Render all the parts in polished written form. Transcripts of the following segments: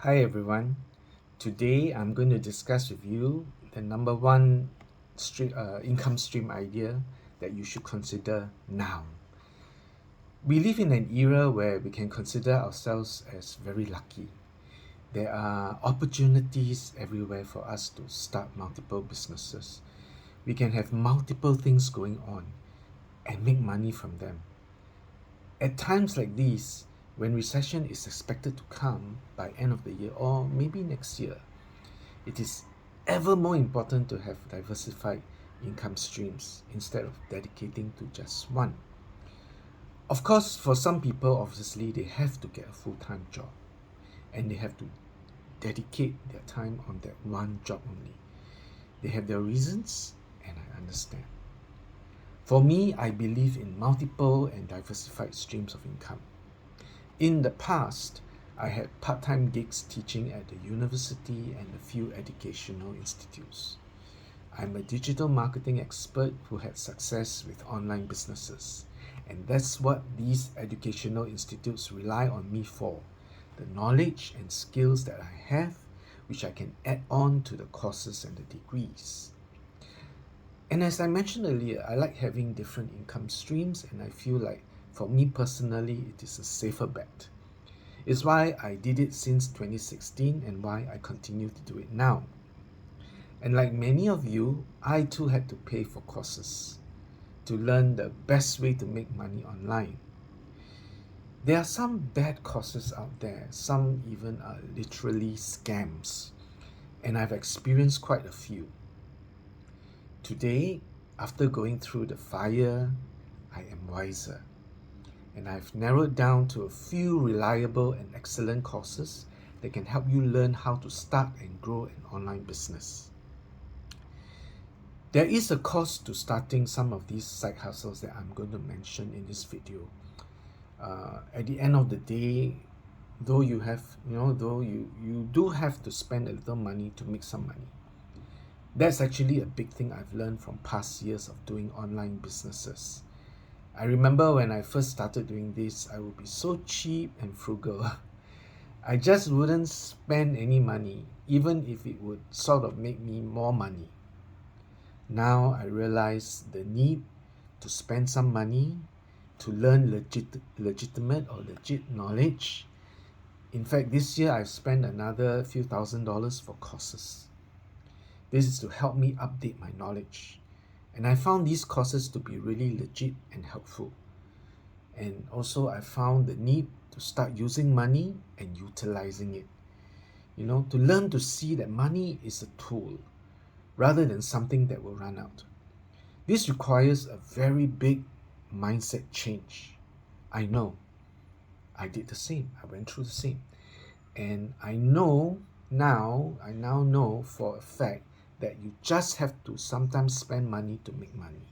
Hi everyone. Today I'm going to discuss with you the number one income stream idea that you should consider now. We live in an era where we can consider ourselves as very lucky. There are opportunities everywhere for us to start multiple businesses. We can have multiple things going on and make money from them. At times like these, when recession is expected to come by end of the year or maybe next year, it is ever more important to have diversified income streams instead of dedicating to just one. Of course, for some people, obviously, they have to get a full-time job and they have to dedicate their time on that one job only. They have their reasons, and I understand. For me, I believe in multiple and diversified streams of income. In the past, I had part-time gigs teaching at the university and a few educational institutes. I'm a digital marketing expert who had success with online businesses, and that's what these educational institutes rely on me for, the knowledge and skills that I have, which I can add on to the courses and the degrees. And as I mentioned earlier, I like having different income streams, and I feel like for me personally, it is a safer bet. It's why I did it since 2016 and why I continue to do it now. And like many of you, I too had to pay for courses to learn the best way to make money online. There are some bad courses out there, some even are literally scams, and I've experienced quite a few. Today, after going through the fire, I am wiser, and I've narrowed down to a few reliable and excellent courses that can help you learn how to start and grow an online business. There is a cost to starting some of these side hustles that I'm going to mention in this video. At the end of the day, though you do have to spend a little money to make some money. That's actually a big thing I've learned from past years of doing online businesses. I remember when I first started doing this, I would be so cheap and frugal. I just wouldn't spend any money, even if it would sort of make me more money. Now I realize the need to spend some money to learn legitimate or legit knowledge. In fact, this year I've spent another few $1,000s for courses. This is to help me update my knowledge. And I found these courses to be really legit and helpful. And also I found the need to start using money and utilizing it. To learn to see that money is a tool rather than something that will run out. This requires a very big mindset change. I know. I did the same. I went through the same. And I now know for a fact that you just have to sometimes spend money to make money.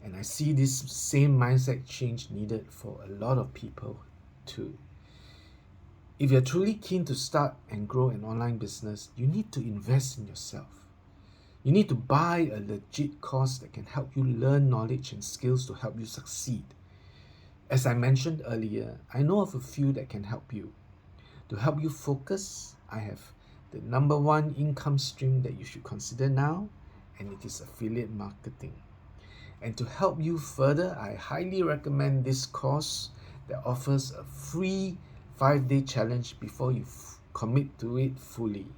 And I see this same mindset change needed for a lot of people too. If you're truly keen to start and grow an online business, you need to invest in yourself. You need to buy a legit course that can help you learn knowledge and skills to help you succeed. As I mentioned earlier, I know of a few that can help you. To help you focus, I have the number one income stream that you should consider now, and it is affiliate marketing. And to help you further, I highly recommend this course that offers a free 5-day challenge before you commit to it fully.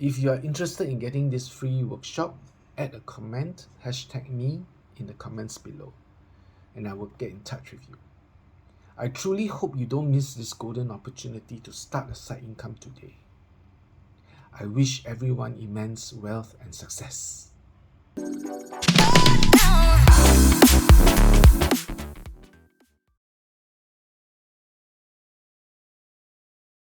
If you are interested in getting this free workshop, add a comment, #me in the comments below, and I will get in touch with you. I truly hope you don't miss this golden opportunity to start a side income today. I wish everyone immense wealth and success.